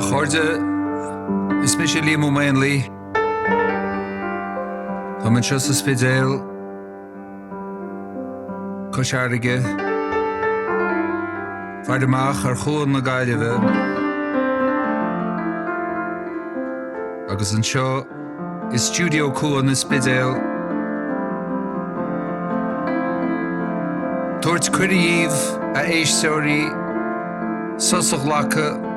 Chuirde is mis Liam Uí Mhaonlaí. Tá man seo sa spidéal Corcaigh Fear amach ar Cuan na Gaillimhe agus an seo is studio Cuan na spidéal Tuairt Cuideachta a éisteoirí Susach Lacha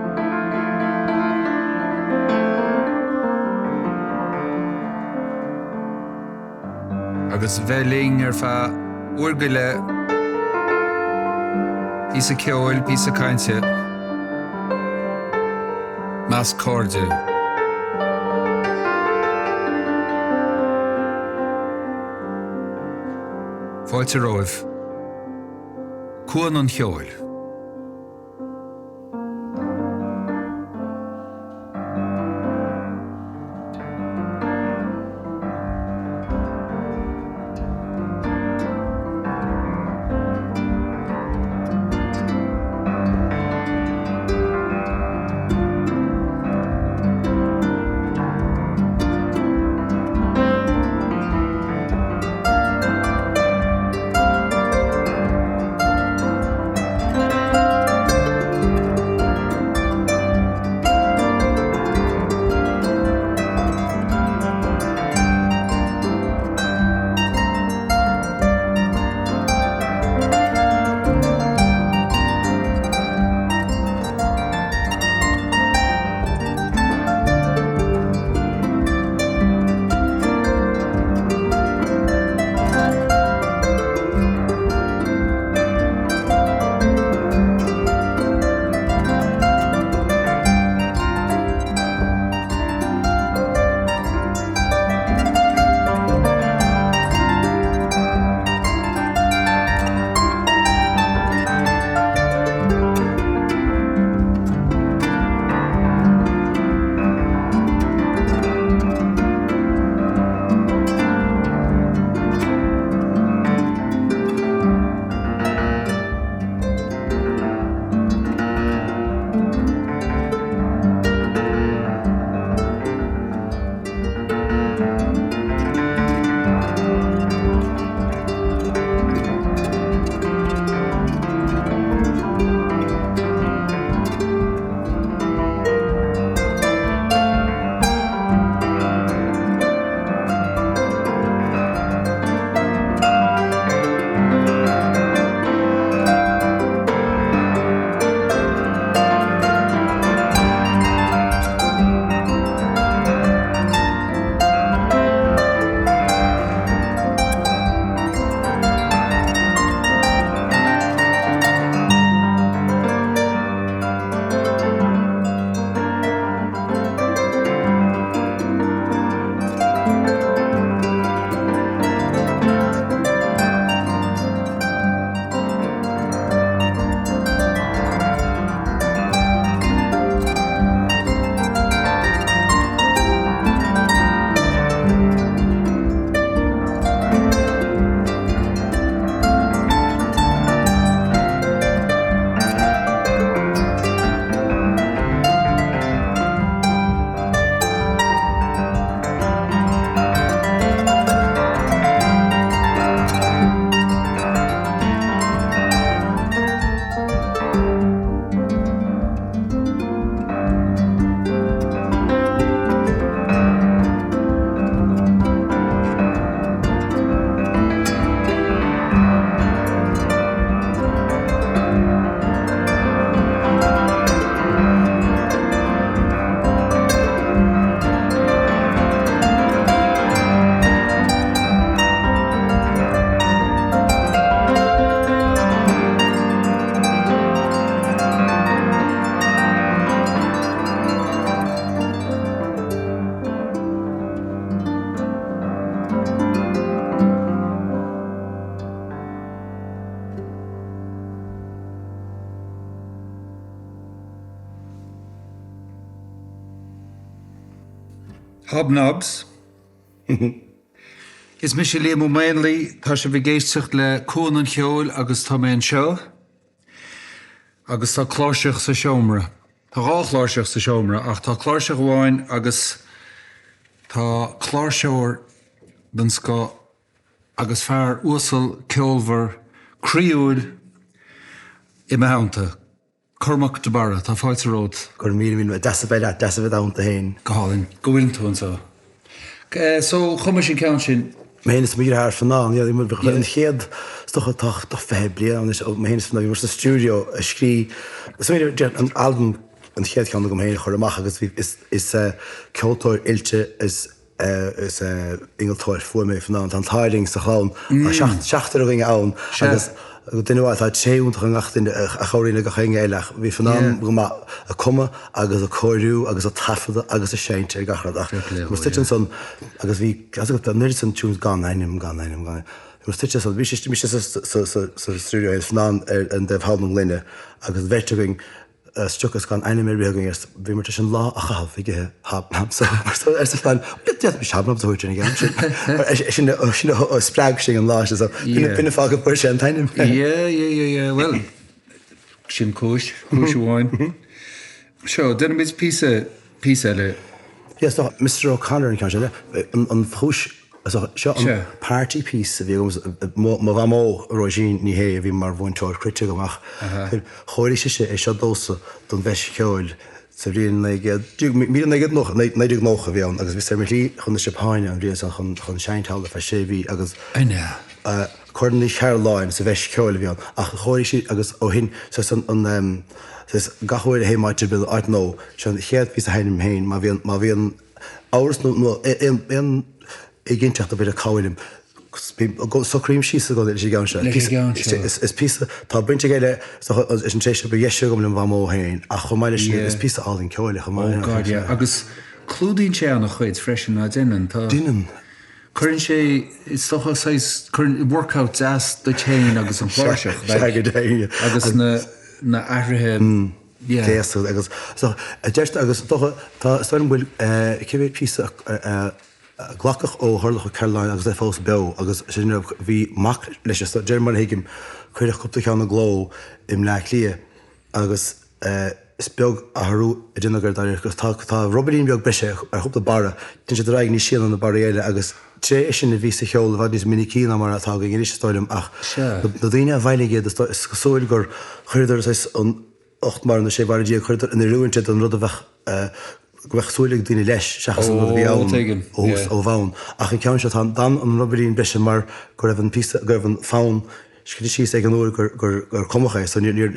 agus bheling ar fa uirgile písa Ceoil, písa cainte más corde. Fáilte roimh Cuan an Cheoil. Hobnobs. Is mis Liam Uí Mhaonlaí tá sé bhí géisteach le Cuan an Cheoil agus tá mé an seo agus tá cláirseoir sa seomra. Tá rá cláirseach sa seomra ach tá cláirseach bháin agus tá cláirseoir den sco agus fear uasal ceolmhar Cheoil I meánta. Cormac De Barra, tá fáilte ród. Gur mí decibel ananta hain. Gáilinn, go bhfuil tú anseo. So, chumas sin ceann sin. Mehénas mí haar fanán, ja, moet begin chéad stocha tá fé blian is mehénas fan mar studio a skrí. So an album an chéad cheanna go héin choramach agus is ceoltóir ilte is ingeltóir fu mé fanán an tailing sa chlán a seachtar ring ann agus duine bhá séún nachtain a choirína go chéigeach bhí fanán go a cuma agus a choirú agus a tafada agus a séint ar gachradach. Mu son agus bhí nu san túún gan Mu bhí studio fanán an deh hálm linne agus bhéirteing stukas gan eine mé réing is bhí mar an lá a chah ige fan habnam hoing sin sppraag sin an lá pinna fá pu an tainim. Well sin cóis bháin. Seo den mis pí le. Yes, Mr. O'Connor an can an fúis seo an party piece a bhí má bhamó roisin ní hé a bhí mar bhainteir crite goach. Choirí sé é seo dósa don bheis Ceol sa bhríon mí noch néidir nócha a bhíán, agus bhí sé lí chun na Sepáine an bhríon chun seintáil a fe sé bhí agus chuirnaí chearláin sa bheis Ceol a bhíán. Ach choirí si agus ó hin an gachoir a héimáitir bil art nó se an chéad pí a heinim héin má bhíon áras nó I ginteach a bit a cáilim. Socrím sísa go sé gan se. Is pí tá brinte géile is an tééis be jeisi gom len bhamó hain a chomáile is pí álinn ceáile chomáile. Agus clúdín sé an chuid freisin a dinan tá. Dinan. Currn sé is socha currn workout as do chain agus an pláiseach. Agus na ahrathe Déasú agus deist agus tá stoim bhfuil cibhé pí glacach ó thulacha Caroline agus é fós be agus sin bhí mac leis German hiigim chuidir chupta cheanna gló im le lia agus is beag athú I dinagur agus tá Robbín beag breise ar chupta bara tin sé raig ní sían an na baréile agus sé sin na ví a cheol bhd is minicí mar atá gin is stoilm ach do daine a bhailige sóil gur chuidir an 8 mar na sé baridí chuidir in ruúinte an rud a bheith gwechsúlig dine leis seachas an bhí ann ó bhain. Ach an ceann se dan an Robbín breise mar gur raibh an písa gur an fáin scidir síos ag an úr gur comacha, so níor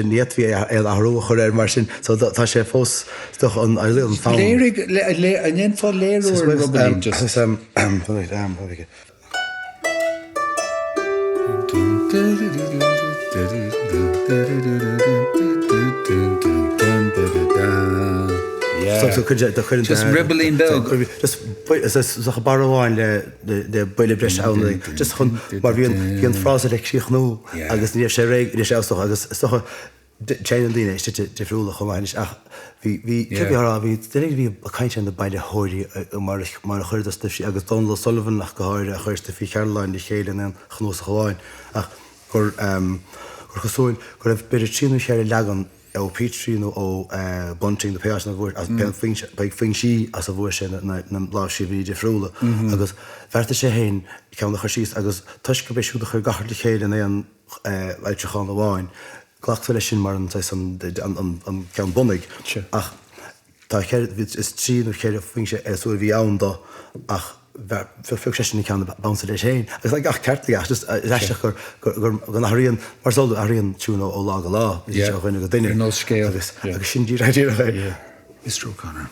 níadhí athú chuir mar sin, so tá sé fós stoch an an fáin. An éon fá léirú Robbín just. Just rebelling bell. Just a barháin le baile breis anna. Just chun mar bhíon frásal ag síochnú agus níomh sé réig is éastoch agus stocha téan daine is defriúla chumáis ach bhí cibhárá bhí duine bhí a caiinte an na baile thóirí mar chuir sí agus Donald Sullivan nach go háir a chuirsta fí Caroline de chéile an chnós chuáin ach gur chosúil gur raibh beidir tríú chéir legan ó Petríú ó bunting de peas na bhór as beag fin sí as a bhór sé na lá sí bhí defriúla agus bhirta sé héin ceann na chuirsíos agus tuis go béisiú chuir gahar de chéile é an leitreáin amháin. Glachta lei sin mar an cean bunnig ach tá is tríú chéir fin sé sú bhí ann dó ach fi sin ceanna bounce leis héin. Agus le ach ceirtlaach leisteach gur haíonn mar solú aíonn túúna ó lá go lá chuine go duine nó scéal agus sin dí raidíir a Mr. O'Connor.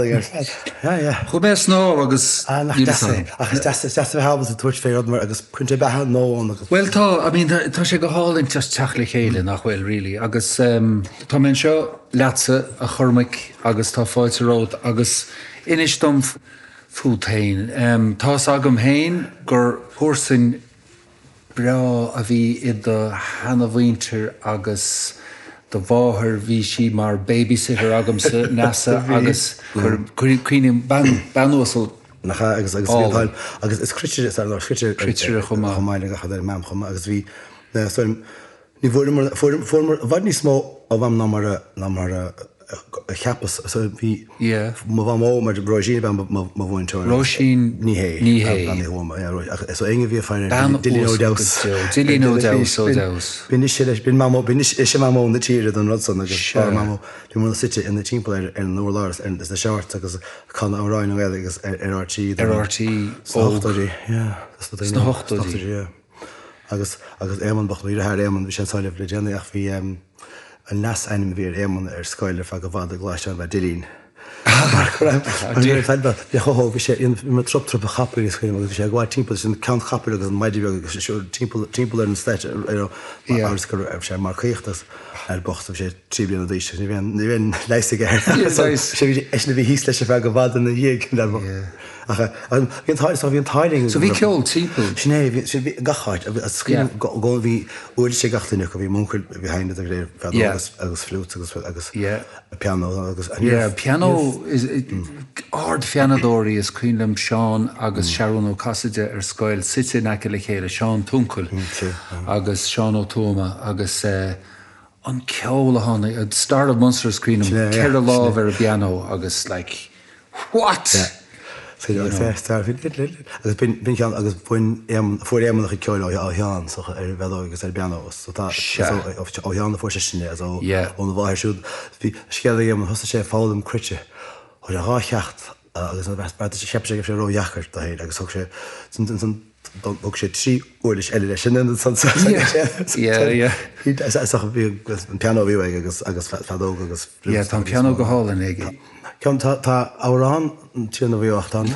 Chu mé sná agus habal a tuair fé mar agus chunte bethe nó Well tá sé go hálinn teach le chéile nach bhfuil rilí agus tá men seo leatsa a chormaic agus tá fáilteród agus inis dom fútain. Tá agam héin gur thuirsin bra a bhí i do hena bhaintear agus do bháthir bhí si mar babysitter agamsa NASA agus chuoine banúsal agus is critir chomáile a chad mam chum agus bhí ní bhd ní smó a bham ná a cheappas bhí má mó mar de broisií má bhainteir Roisin ní inge bhí fáin Bin sé má na tíre an Rodson agus mú site in na timppla ar nó láras is na seart agus chu amhráin agus RRT agus éman bach í a éman bhí sé sáileh le déna ach bhí an nas einnim bhír éman ar scoilir fa go bhd a gláisteán bheit dilín. Bhí sé mar trop a chapir is chuim agus sé gháil timppla sin count chapir agus maididir agus timppla an stéit agus gur sé mar chuochttas ar bocht sé trí bliana dhíis ní bhíon leiiste sé bhí híos leis sé bheit go bhd na dhéag híon tailing. So bhí ceol timppla? Sné bhí gaáid gá bhí uair sé gatainine go bhí múcail bhí haine a réir agus flút agus piano agus piano is ard fianadóí is cuilam Seán agus Sharon ó Casaide ar scoil site na le chéile Seán Tuncail agus Seán ó Tóma agus an ceol a tháinig a Star of Munster cuilam ceir a láh ar a piano agus like what? agus bin cean agus fuair émanach ceil á Cheán ar bheith agus ar beanna ó Cheán fu sinne ón bhhair siúd bhí scéad éman thosa sé fálam crite chuir a rácheacht agus bheit sé cheap sé sé róheachart a héad agus thug sé bog sé trí uirlis eile sin san bhí an piano bhí agus fadó agus tá piano go hálan ige. Ceann tá árán tíanana bhíocht an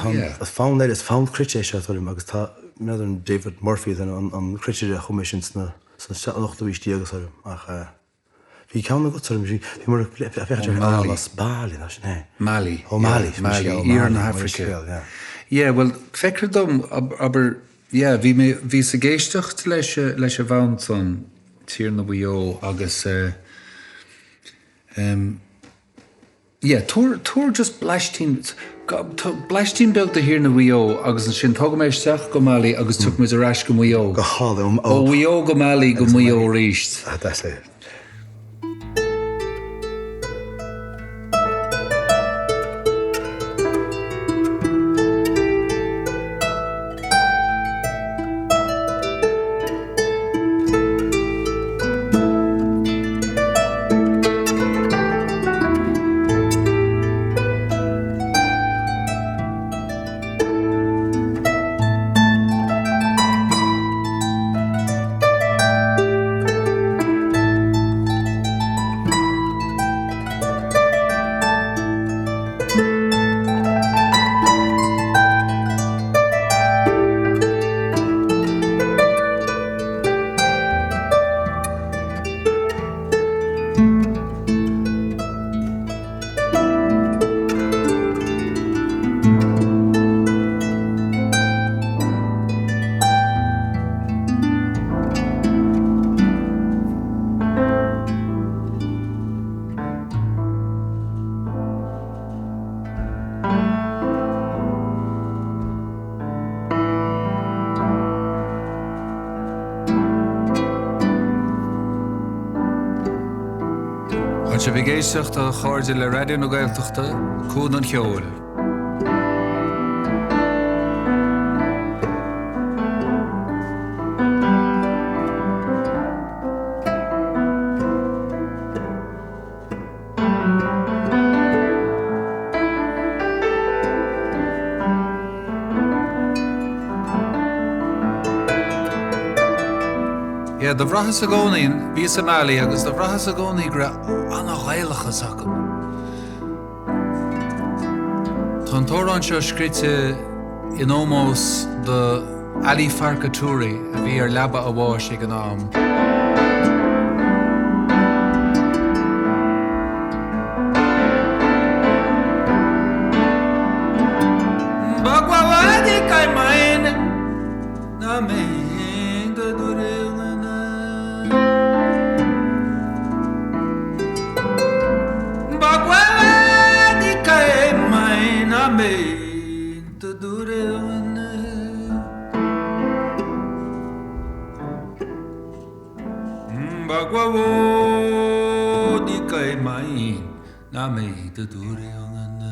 fánéid is fán crité se thuim agus tá mé an David Murphy an critéir a chomisisiins na sanachta bhí agus ach bhí ceanna go bhí mar feidir málas bailí né. Mali. Ó Mali íar na Africa. Yeah, well feiceir dom aber bhí sa géisteacht leis a bhaint san tíar na bhío agus túr just bleistín beag a hir na bhío agus an sin tugam méid seach go Mali agus tu mu a reis go mhuio. Go hála ó bhío go Mali go mhuio ríist. Se bhí géisteach a cháirde le radio na Gaeltachta Cuan an Cheoil. De bhrachas a gcónaín bhí sa Mali agus de bhrachas a gcónaí gra anna ghailechas agam. Chun tóran seo scríte in ómós de Ali Farcatúri a bhí ar leaba a bháis ag an am. Bagwawadi kai main na me da durelana Bagwawadi kai main na me da durelana Bagwawadi kai main na me da durelana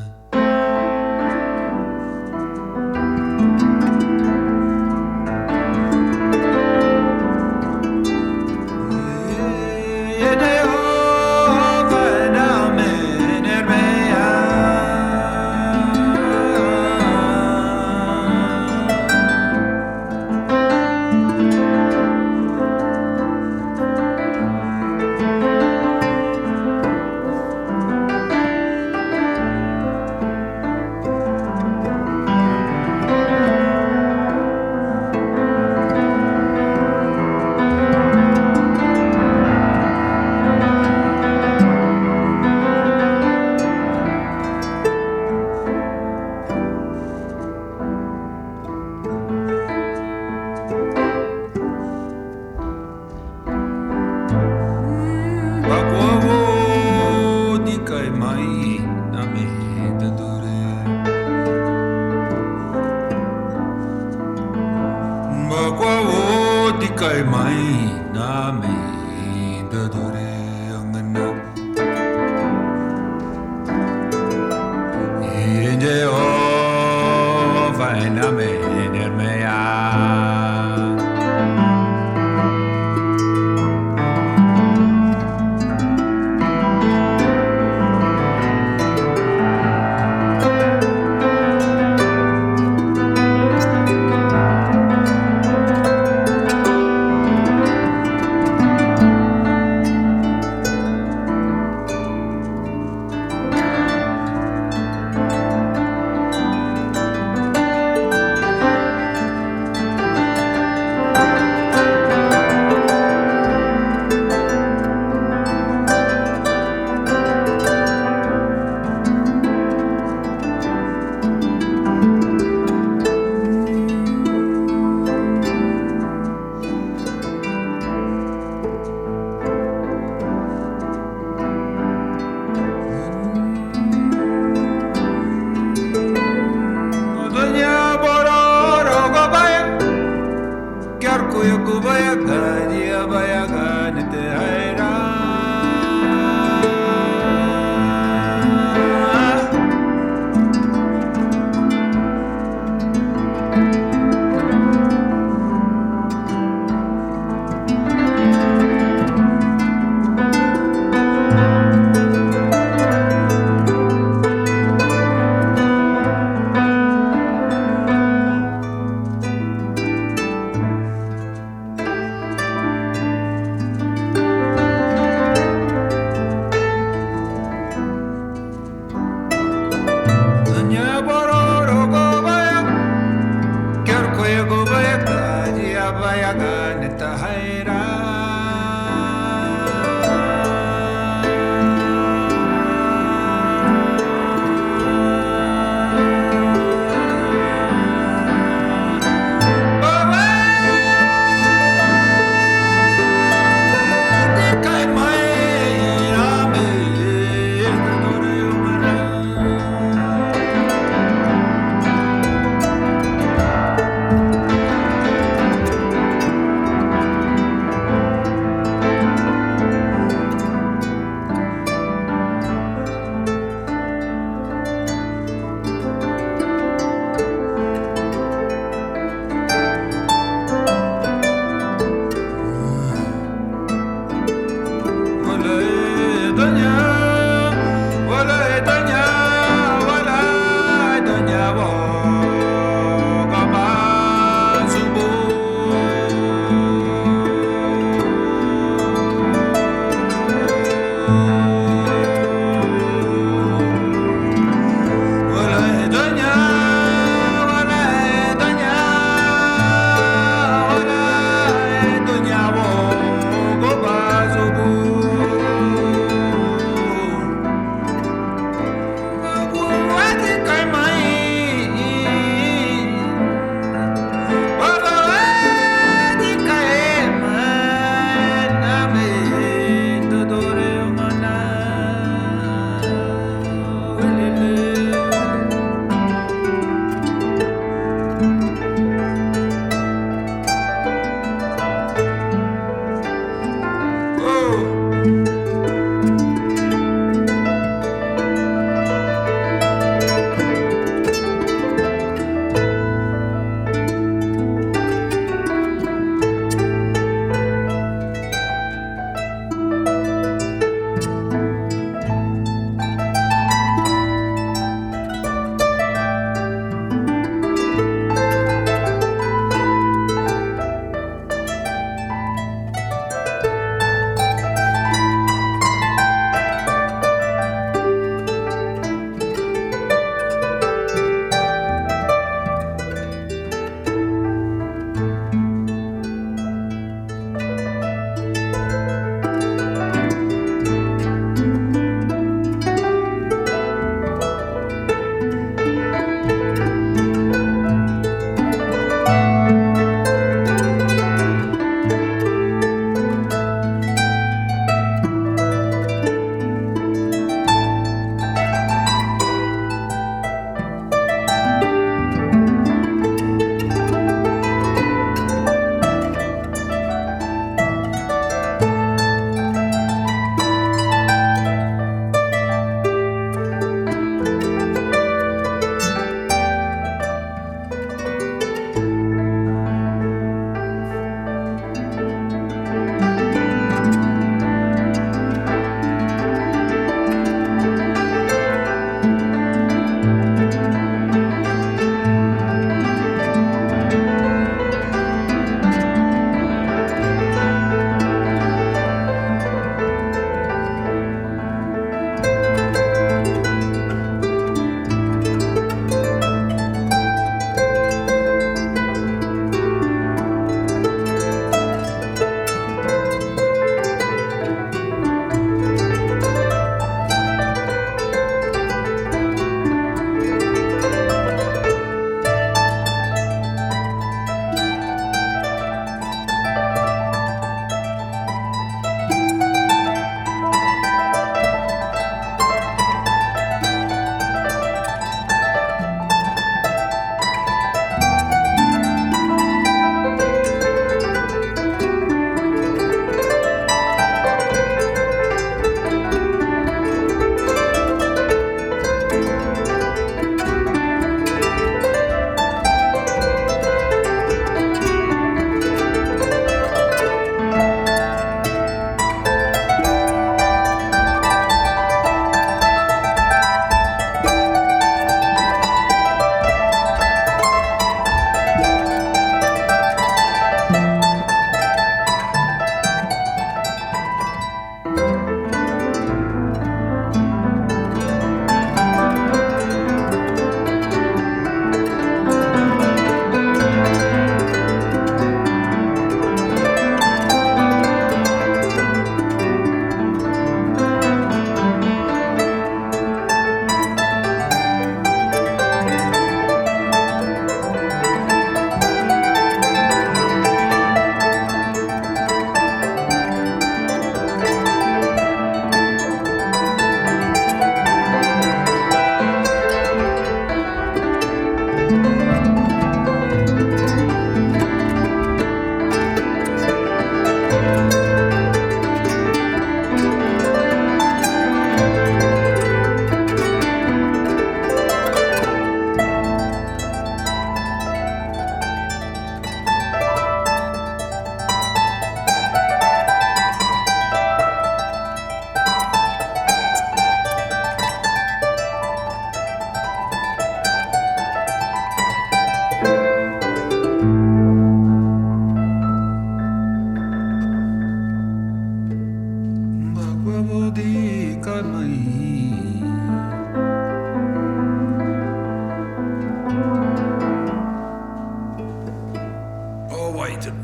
Biden.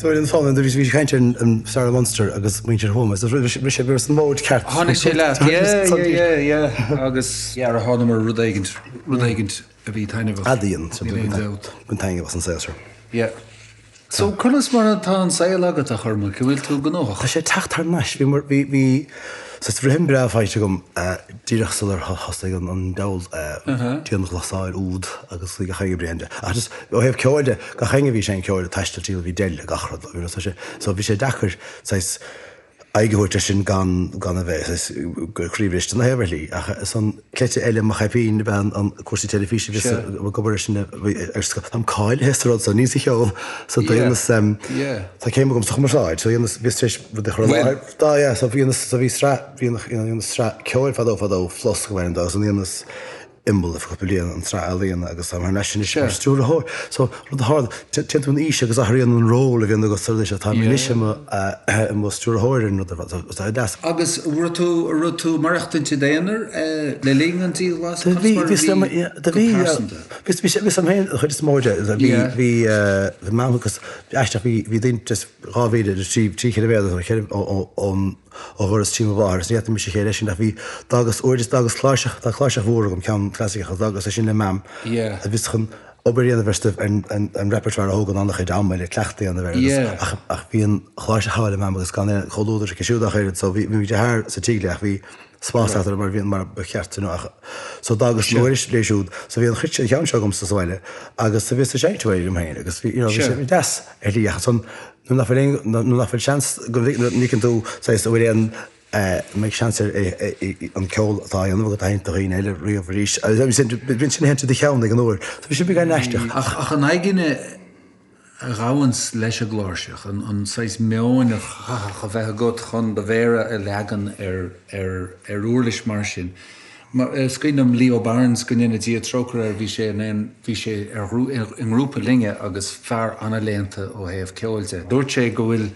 Dúir an fáin bhís bhí caiinte an Sarah Munster agus muintear Homas, ri sé bhar an mód ceart. Tháinig sé leat, agus ar a hána mar rudaigint a bhí taineh. Adíonn, gon tainge was an séir. Yeah. So chunas mar an tá an saoil agat a churma, go bhfuil tú gnóch? Tá sé teachtar neis, bhí sa bhrihim breá fáite gom díireachsal ar hosaigh an dail tíanach lasáil úd agus lí go chaige brende. Agus ó hebh ceáide go chaine bhí sé ceáide taistetíil bhí déile gachrad. So bhí sé dechar aigeúirte sin gan a bheith goríomhiste na hebirlí. San cléite eile mar chaipín ben an cuasí telefíe gobar sin am cáil herád san níos cheol sa dhéanas tá céime gom sochmaráid, so dhéanas bhíéis bud choláir. Dá sa bhíonas sa bhí stra ceáil fadó flos go bhhain dá san dhéanas imbal of couple an tra alien agus am national stúr a hór. So rud a hard tentún ís agus athíon an ról a bhíon agus sulda se tá níisiime mo stúr a hóir an das. Agus rutú marachtainte déanaar le lígantí las? Vis am hen chuid móide hí mágus eisteach hí dtín ráhíide trí bhéad ón óhras tíma bhar, ní mi sé chéile sin a bhí dagus uidir dagus chláiseach bhór gom cean cláisicha dagus a sin na mam. A bhís chun obair an bhirstah an repertoire a hógan annach dámid le cleachtaí an bhir. Ach bhí an chláise háile mam agus gan choúidir a ceisiúda chéir, so bhí thar sa tígleach bhí spásátar mar bhíon mar becheartú ach. So dagus nuiris léisiúd, so bhí an chuite chean segamm sa sáile, agus sa bhí sa séintúir am héin, agus bhí sé des líach son nu nach chans go nícinn tú bhfuil an méid seansir an ceol atá an bh taintaí eile riomh ríis. Bhín sin henú de cheanna an nóir, Tá bhí sin bhí neisteach. Ach an aigeine ráhans leis a gláirseach an 6 meáin a bheith go chun bhhéire a legan ar úrlis mar sin. Scuinam Leo Barnes go nna dí trochar bhí sé in grúpa linge agus fear anna léanta ó héamh ceoilte. Dúirt sé go bhfuil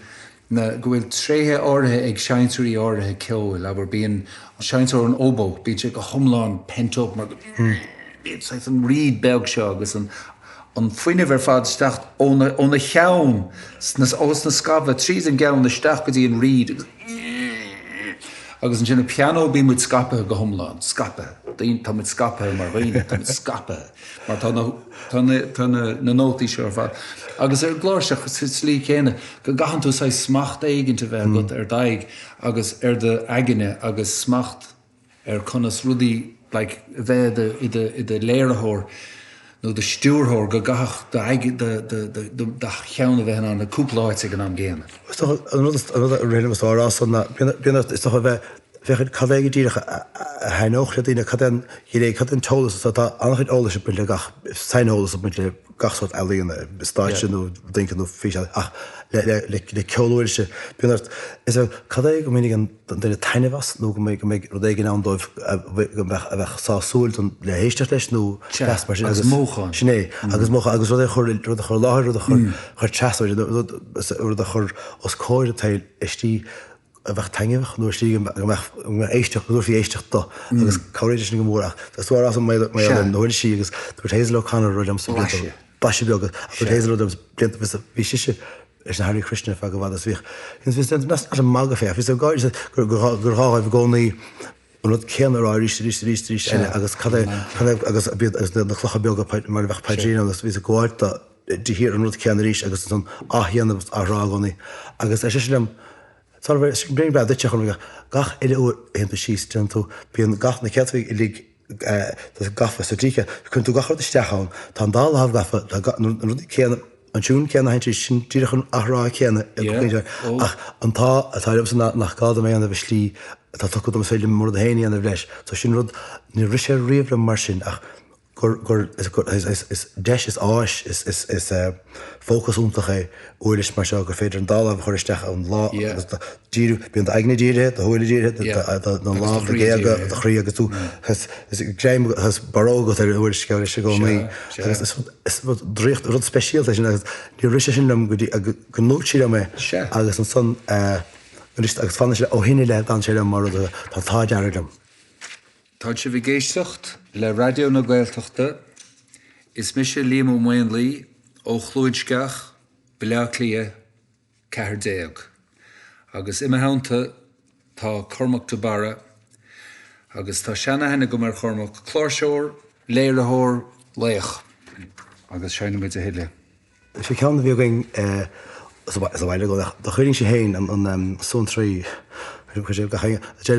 tríthe áirithe ag seinintúí áirithe Ceol, aber bíon seinintúir an óbó, bíon sé go thomláin pentop mar bíon an ríd beg seo agus an foioine bhar fad steach óna cheann os na scabha trí an geann na steach go dtí an ríd. Agus an sinna piano bí muid scape go thomláin, scape. Daon tá muid scape mar bhaoine, tá muid scape. Mar tá na nótaí seo ar fad. Agus ar gláirseach slí chéine, go gahan tú sa smacht éiginnta bheith go ar daig, agus ar de aigeine agus smacht ar conas rudaí bheith i de léirethóir nó de stúrthóir go gach de cheanna bheith an na cúpláid ag an am géana. réidir árás bíanana is a bheith fechid cadhéige díireach a hainóchla dtíine cadén hí cad an tólas tá annachid ólas a buile gach sainolalas a buile gachsát eíonna stáitú dincanú fi ach le ceolúirse bíanart is cadé go minic an de tainehas nó go méid rodéigen andóibh go bheith sáúilt an le héisteach leis nó agus móchan sinné agus mócha agus rud chur láthir rud chur teáid rud chur os cóir tail istí a bheith taingeh nó tí éisteach dúir fi éisteach do agus choidir sin go mórach. Tás tú as mé an nóir sí agus tú hééis le chanar ruidm sa baisi beagad a hééis rudm blianta bhí siise is na Harry Krishna fe go bhd bhíh. Vis an mag fé, vis gáid gur háibh gcónaí an rud céanrá rí agus agus na chlucha beag mar bheith pedrín agus ví a gáilta hir an rud cean ríis agus an áhéanana aráganí agus é sem bring bre dit chun gach ile úr hen síos tú bíon gach na ceadhí i lí gafa sa tíce chun tú gachar isteán tá dá haf gafa céan an tún ceanna haint sin tíchan ará chéanna ach antá atá san nach gáda mé anna bheith slí tá tu am féidir mór a héine anna bhleis, Tá sin rud ní ri sé riomh mar sin ach is deis is áis is fócasúntacha uiris mar seo gur féidir an dála chuiristeach an lá díú bíon aigne díire, a thuile díire an lá géaga a chrí agus tú gréim barógat ar uiris ceir se go mé is dríocht rud speisialta sin agus ní ri sin am go nótíí mé agus an son agus fan ó hinine le an sé mar tá dearm. Tá sé bhí géisteacht le radio na Gaeltachta is mis sé Liam Uí Mhaonlaí ó chlúidceach Baile Átha Cliath 14. Agus imime haanta tá Cormac De Barra agus tá seanna hena go mar Cormac cláirseoir, léireathóir, léach. Agus seanna go héile. Sé ceanna bhí going bhile go do chuirín sé héin an son trí sé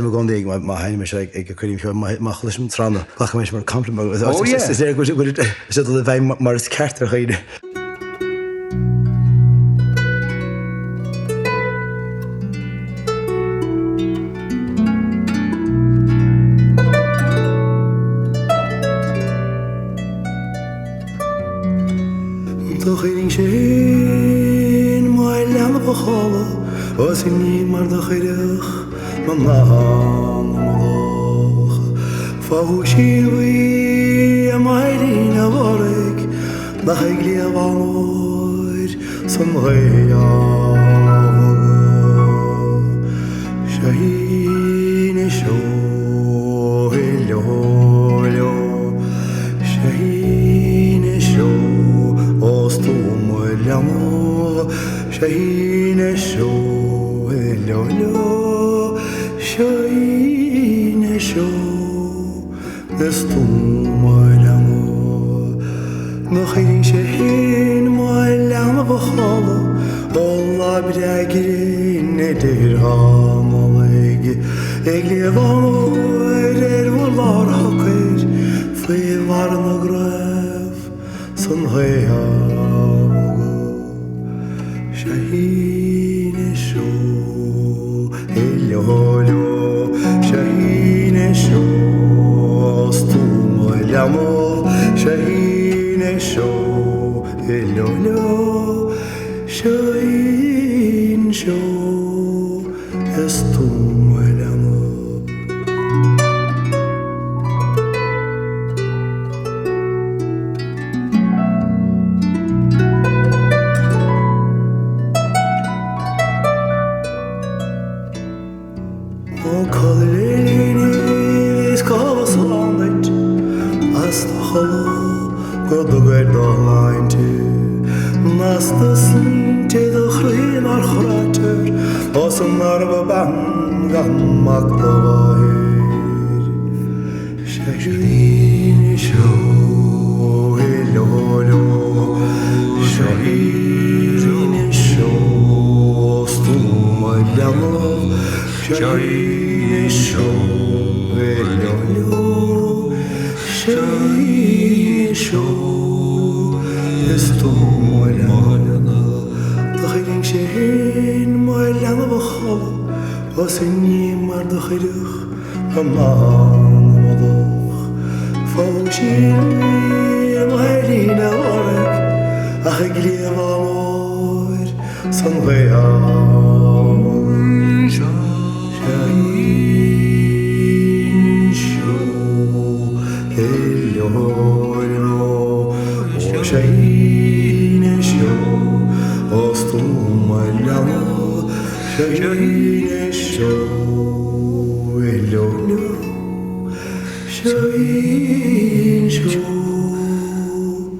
go gondaigh má haine me sé ag chuirín seo má chuisi tránna lecha mééis mar compliment sé bheith mar is ceartar chuide. Toch in zijn mooi land begonnen, was ik niet maar de gedig, maar omhoog. Van hoe zien we mij die naar waar ik, dat ik leer van ooit, zo'n real. Shaheen is zo, heel, Shaheen is zo. L'amour, Shaheen chaud, hello, Shaheen chaud, laisse-moi l'amour. Nog een Shaheen, moi l'amour begonnen, Allah bedrijven de rameleg. Ik leef aan ooit, waar hakker, veel warme graf, zo'n real. Shaheen chaud, hello, Shaheen chaud, laisse-moi l'amour. Shaheen chaud, hello, Shaheen chaud, laisse-moi l'amour. Shaheen chaud, hello, Shaheen chaud, laisse-moi l'amour. Shaheen chaud, hello, Shaheen chaud, laisse-moi l'amour. Toch Shaheen, moi l'amour begonnen, was ik niet maar de gedig, فوجي مهلينا ورك أخي قليل أمور صنغيا شاهين شو اللولو شاهين شو أسطوم الأمور شاهين شو اللولو Shaheen chaud,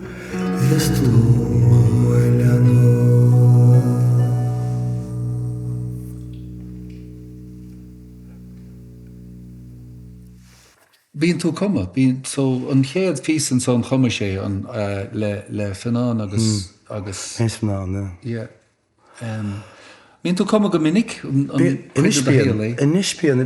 laisse-moi l'amour. Bíonn tú cuma, so an chéad fís an son chuma sé an le fanán agus Fés fanán, yeah. Bíonn tú cuma go minic Inis bíon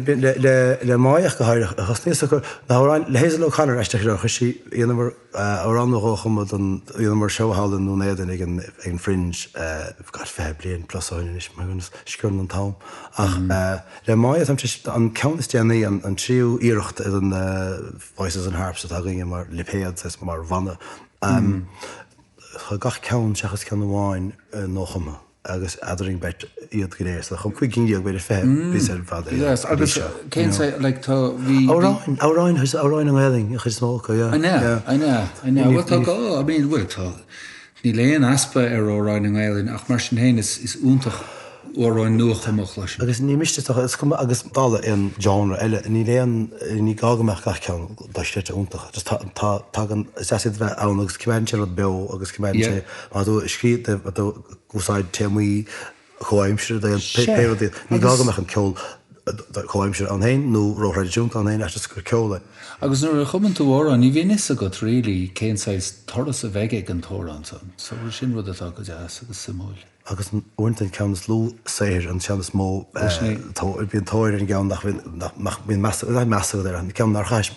le máach go háir achos níos le hééis le chanar eiste chuí dionmar árán chumad an dionmar seoálan nó éan ag an fringe gá fé blion plusáin is mar scrún an tám ach le máid am an ceannasteanaí an tríú íirecht an Voices and Harps a ginge mar lipéad mar bhanna gach ceann seachas cean bháin nóchama. Agus adring bet iad gréis le chum cuiigíag beidir fé bis fad. Yes, agus cén sé like tá bhí áráin an éing a chus smóca, I know. Well tá go, bhfuil tá ní léon aspa ar óráin an éilinn ach mar sin héin is úntach óráin nuachtamach leis. Agus ní miste is cum agus dála an genre eile ní léon ní gágameach gach ceann dáiste úntaach. Tá an sesid bheith ann agus cimmense le be agus cimmense má dú scríad gúsáid téí choimsir an péí ní gágameach an ceol choimsir an hain nó róráidúnta an hain eiste gur ceola. Agus nuair a chumann tú óra, ní bhíon is a go rilí céanáis thoras a bheith ag an tórán san. So bhfuil sin rud atá go deas agus simúil. Agus an uintinn ceannas lú séir an seannas mó bíon tóir an gceann bhíon measa ar an ceann ar chais.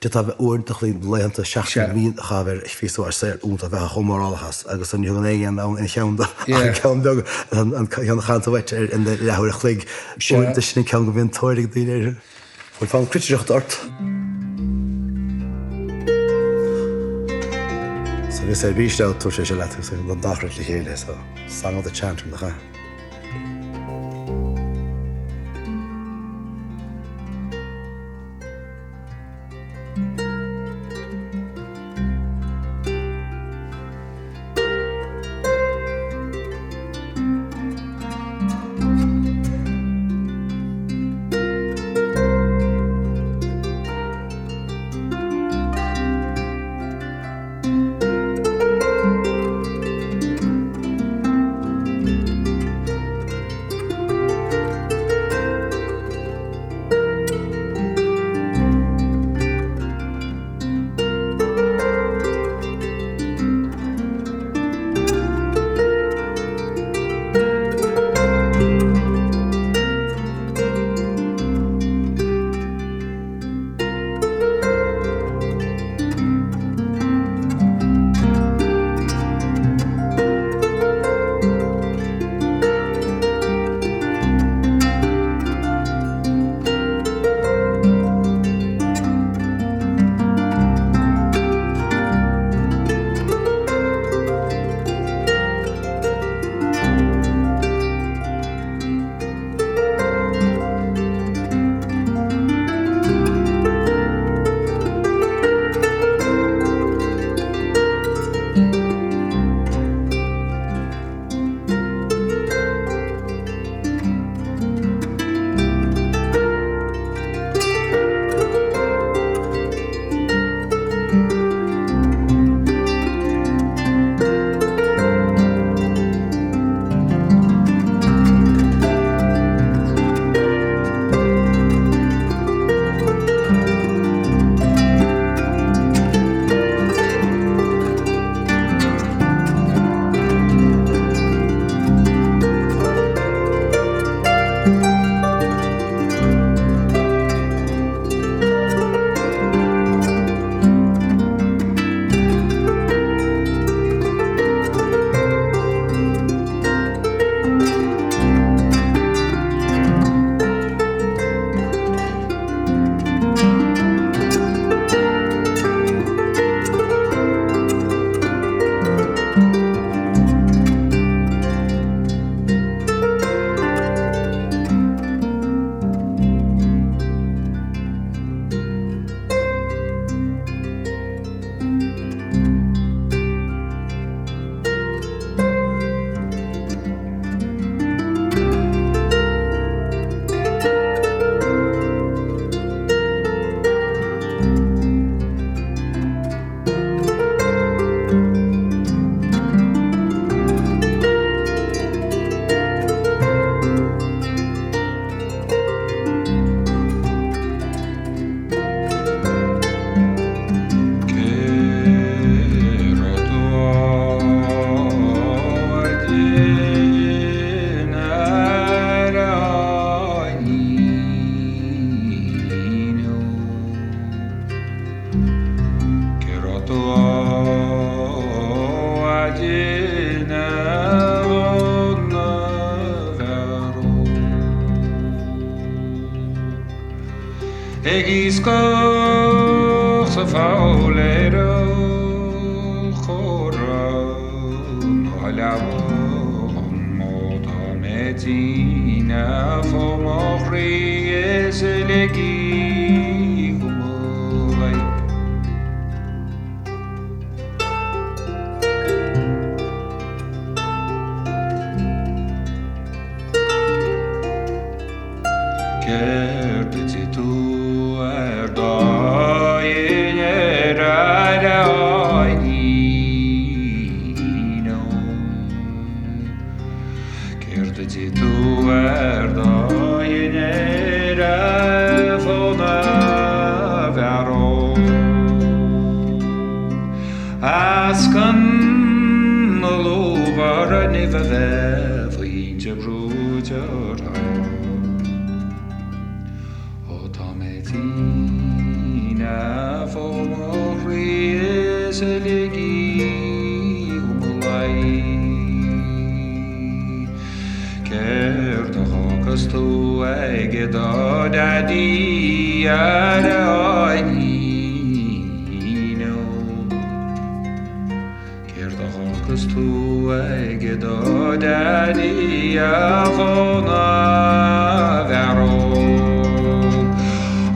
Dé tá bheith uintach líon léanta 16 míon chahabhar fíú ar séir únta bheith chomórálachas agus an thugan éon an in cheanda ceanbeag an cheanna bhaite ar in leabhar a chluig uinta sin ceann go bhíon tóirigh daoine. Bhfuil fáin criteocht ort. So vis er bíiste tú sé se letu sé an dachrit le chéile so sang the chant na cha. Egisco sa faulero chora halavo moda medina fomori eselegi humai Chdi tú dain fóna bhearó Ascan lóbar ni bheith faointe brútear ó tá mé tína fómachraí is a ligí Uaimhaonlaí Ceir do chágas tú ag dá dadí ar aidí Agus tú ag dá dadí a fóna bhearó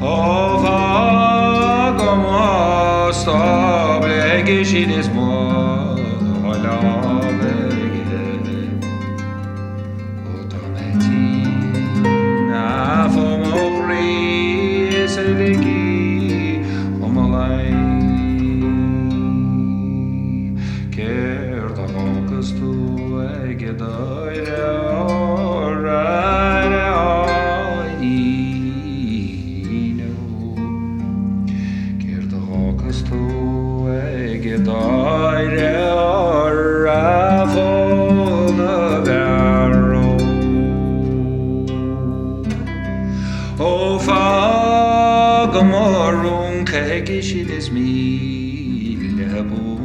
ó bha go má stáble ag sin is má lábhaige ó tá mé tína fómachraí is a ligí Uaimhaonlaí Agus tú ag dair aidíno Ceir do agus tú ag dair fóna bhearó ó fá go mórún caici sin is míle bún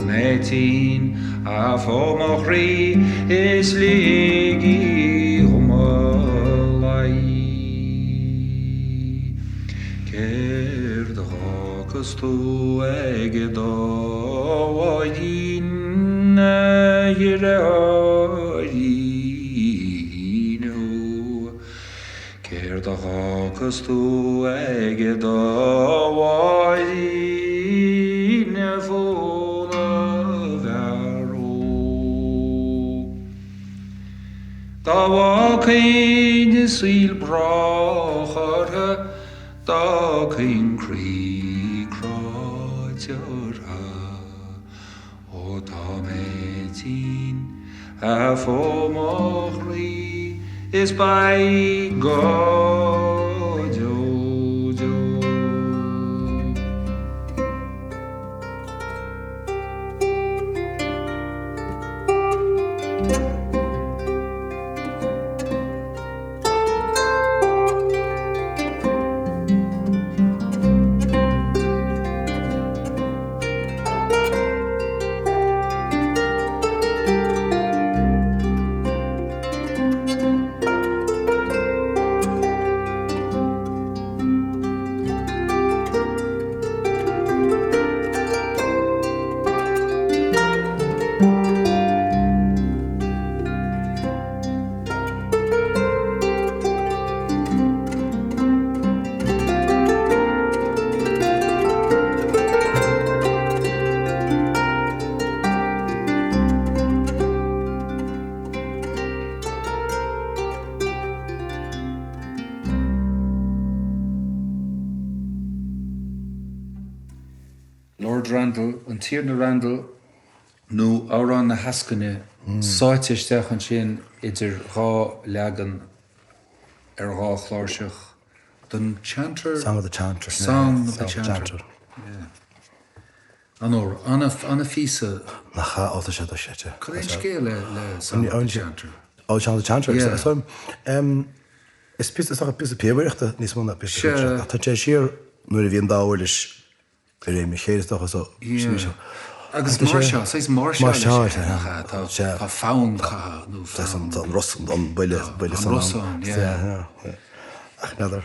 Metin a fómachraí is ligí Uaimhaonlaí Ceir do chágas tú ag dáhaidín aidíno Ceir do chágas tú ag dáhaidín Tá bhácain is síl bráchara Tá cain crí cráiteara ó tá mé tín a fómachraí is baig go jojo Lord Randall an tír na Randall nó árán na hascanne sáitisteach an sin idir rá legan rá chláirseach don chanter Song of the Chanter. Song of the Chanter. Anor anna físa Na cha áta sé do séte. Could éis cé le Song of the Chanter. Ó Song of the Chanter. Yeah. So is pís a pís a peabhirta níos mna pís. Tá sé siar nuair a bhíon dáhairis ré mi chéir doch so. Agus Marsha, says Marsha. Tá fáin cha nó An Ross an baile Rossan, yeah. Ach nadir.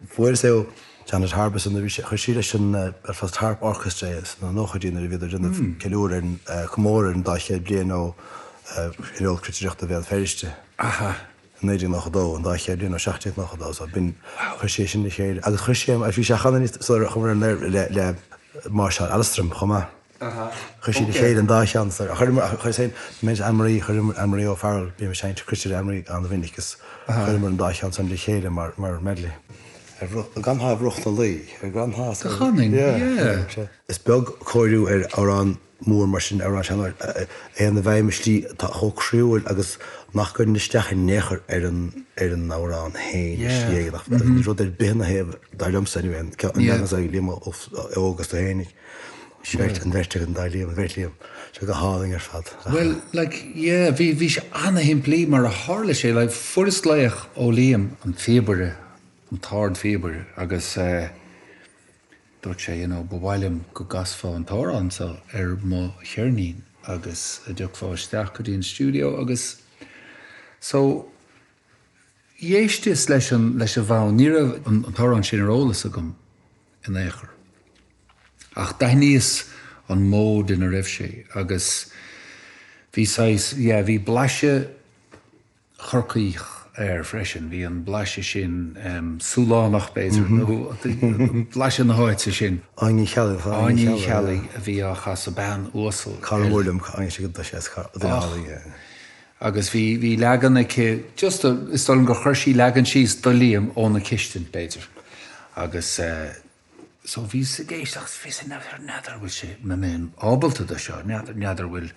Fuair sé Janet Harbus an chuisiile sin ar fast harp orchestra is na nóchadín ar bhíidir rinne ceúir an cumóir an dá chéad blian ó Ceol críteachta bheith feriste. Aha. Néidir nach dó an dá chéad blian ó 16 nach dó so bin chuisé sin chéad. Agus chuisím a bhí se chanan chumar le Marshall Alstrom chumá. Chuisí chéad an dá chean chuir mé Anne-Marie chuir Anne-Marie ó Farrell bí me sein Christian Anne-Marie an bhinigus chuir an dá chean san le chéad mar medley. Gan ha brucht a lí, gan ha. Chaning, yeah. Is beg choirú ar an mór mar sin ará seanar éon na bhaimislí tá chócríúil agus nach gur nisteach in néchar ar an árán hain Yeah. rud bena heh dailumsa bhéin ceannas a líam ógus a hénig Seirt an bhirte an dailíam an bhirtliam se go háling ar fad. Well, like, yeah, bhí sé anna himplí mar a hála sé, like, furas leiach ó Liam an fébere, an tard fébere, agus dúirt sé, bhhailm go gasfá an tárán sa má chearnín, agus a dúch fá isteach go dtí an stúdio, agus so dhéistis leis a bhán, ní raibh an tárán sin arolalas agam in éair. Ach daithníos an mód in a raibh sé, agus bhí blaise Corcaigh freisin, bhí an blaise sin súlánach béidir, blaise na háite sin. Aní cheala Aní cheala a bhí a chas a ban uasal. Carmúlam aní sé go sé agus bhí legan just is an go chuirsí legan síos do Liam óna kistin béidir. Agus so bhí sa géisteach fé sé neidir bhfuil sé na mén ábalta do seo, neidir bhfuil.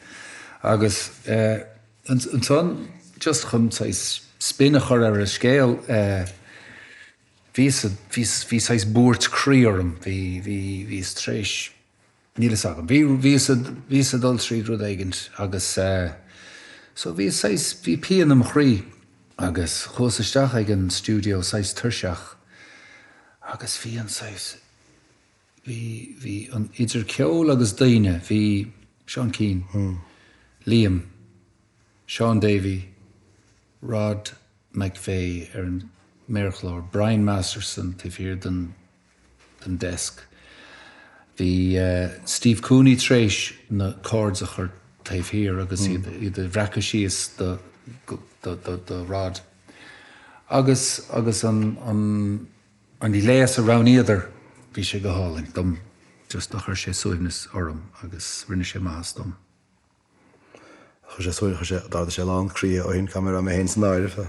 Agus an son just chun spinne chur ar a scéal hí sais búirt críorm, hí tréis nílas agam. Hí a dul trí rud éigent agus so hí pean am chrí agus chósasteach ag an stúdio sais tuirseach agus hí an sais hí an idir Ceol agus daine, hí Sean Keane, Liam, Sean Davey, Rod McVeigh ar an Merchlár, Brian Masterson tífhír den desk. Bhí Steve Cooney tréis na chords a chur tífhír agus iad bhreacha síos do Rod. Agus an í léas a raníidir bhí sé go háling dom just a chur sé suimhnas orm agus rinne sé más dom. chu sé suúil chu sé dáda sé lán crí ó hinn camera mé hén san áire fe.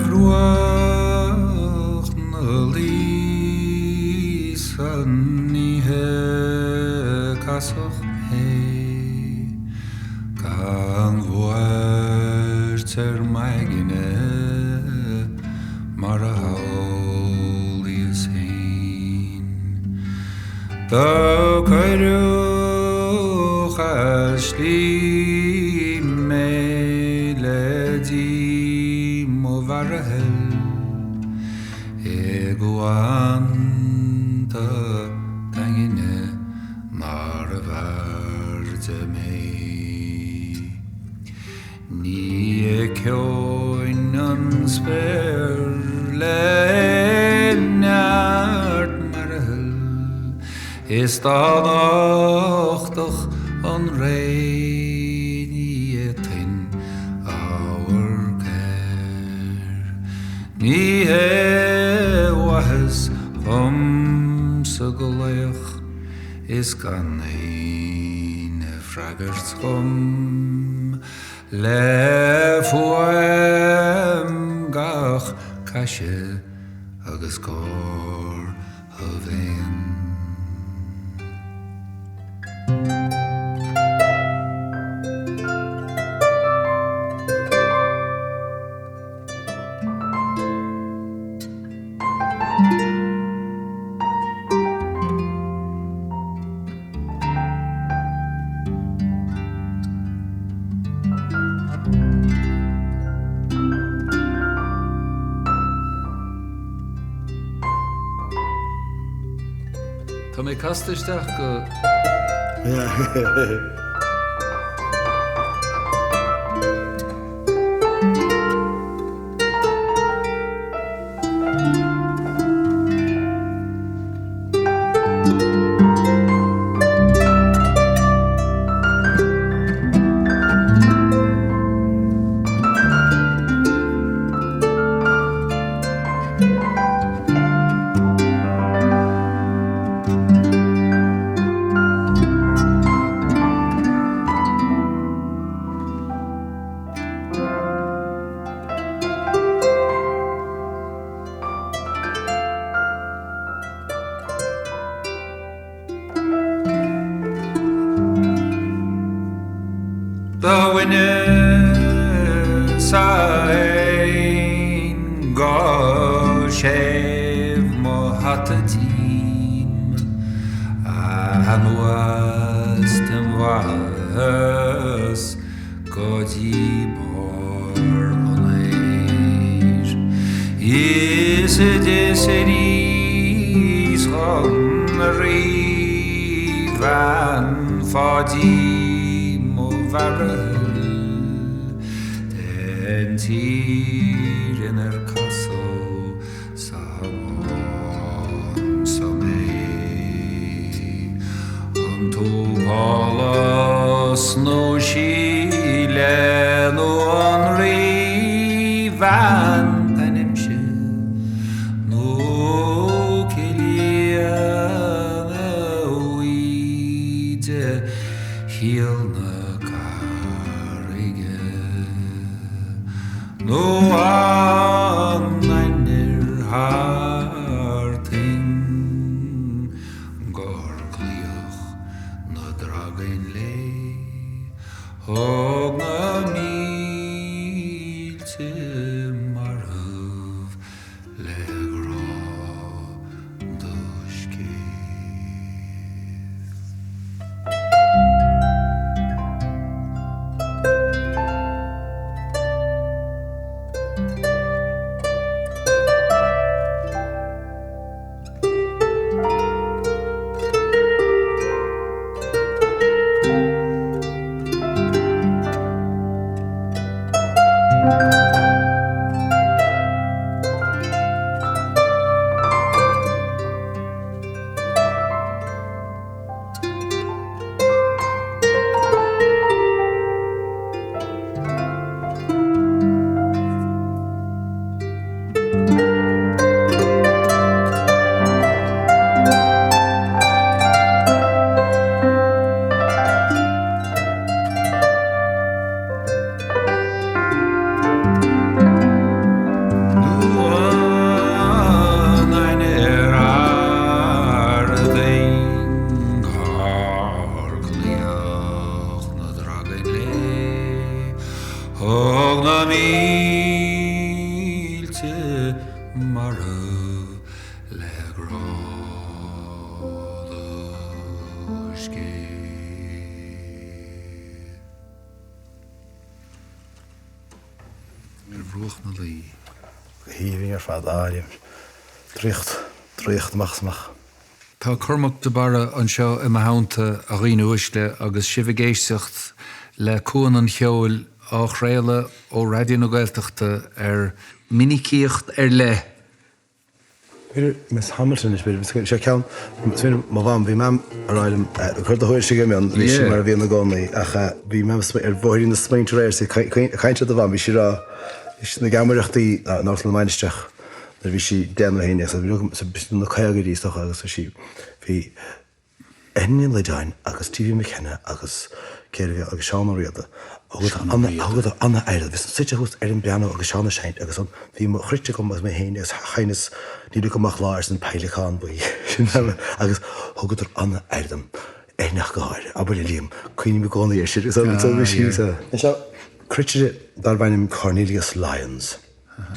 Ruach na lís an ihe casach mé gan bhhair meigine mar a haol is hain da caireach aslí Cuan tangine mar varte me ni Ceoil an sperle nart marhel is tanochtach an reini tin our care ni sa go leiach is gan éine freagart chum le fuaim gach caiise agus cór a bhéin. mé castisteach go The winner sign go shave mohatatim and was them was godi bor onage is it series on rivan fadi varel den tir in castle savon samay unto palas no shile no onri van tanemshe no kelia uide heal no one near harting Corcaigh no dragon lay og na milte marv legro duske Híhíar fad áirim. Tríocht machsmach. Tá Cormac De Barra an seo I mhaonta a riine uisle agus sibhgéisteacht le Cuan an Cheoil á chréile ó radio na Gaeltachta minicíocht le. Miss Hamilton is weer sé cean má bham bhí mam aráilm chuir a thuir sig an rí mar a bhíon na gánaí a bhí mam bhín na smainte réir sé caiinte a bham bhí si rá na gamaireachtaí nála maiisteach na bhí si déanana héine bhí na caiagaí stocha agus si bhí aon le dein agus tíhí me chenne agus céirh agus seán riada agad anna éad vis site hús an beanna agus seánna seint agus bhí mar chruite gom as mé héine agus chainas níú goach láir an peileán buí agus thugad anna éadam éach gáir a Liam cuioine me gánaí si seo cruite dar bhainnim Cornelius Lyons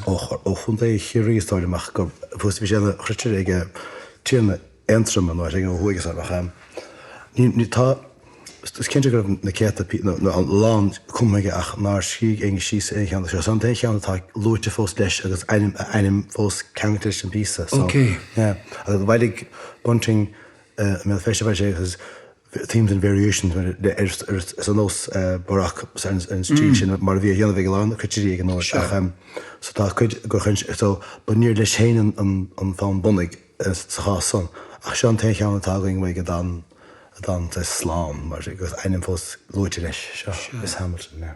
ó chun é chiiríáileach go bhs bhí séna chruite ige tíanna entram an áir an thuigas a ní tá cinnte go na céta an lán cumige ach ná sí ag sí échan se an échan tá luirte fós leis agus einnim fós ceangatir an bísa. A bhailig bunting mé fé sé themes and variations an nos barach an street sin mar bhí dhéanamh leán chuirí an nóir so tá chuid gur chun so ba níor leis chéan an fáin bunnig sa chá son ach se an te cheann tágaing mé go dan slán mar gus einem fós lúte leis seo is Hamilton.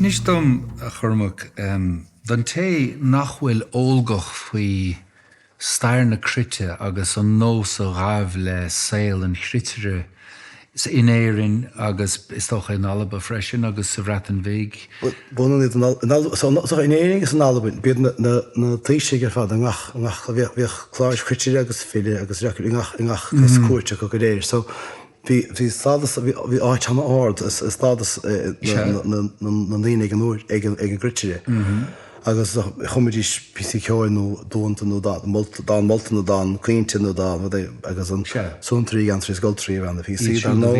Níos dom a Cormac, don té nachhfuil ógach faoi stair na crite agus an nós a ghaf le saoil an chritere is in éirin agus is toch in alba freisin agus sa bhreatan bhéig. Buna so in éirin is an alba bíad na tíise gur fad an ngach bhíoh chláir critere agus féile agus reacu ngach cuairte go déir. So hí stádas hí áit áard is stádas na líine ag an critere. agus chumidís PC Ceoil nó dúnta nó dá molta nó dá clínte nó dá agus an súntarí an trí goiltrí an PC nó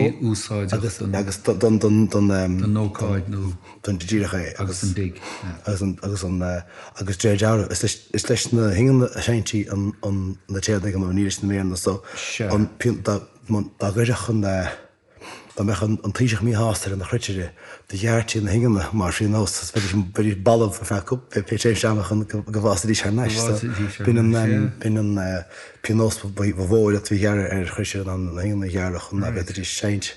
agus don nóáid nó don díirecha agus an dig agus déir is leis na hingan a seintí an na téad an níris na ména so an dá gaiideach an Tá me an tíiseach mí háar an na chruiteire de dheartí na hingan mar sin nó beidir balh feú pe seach an go bhhaí se neis bin an pinós bhóir a bhí gear ar chruise an na hingan na ghearach an na beidir seint.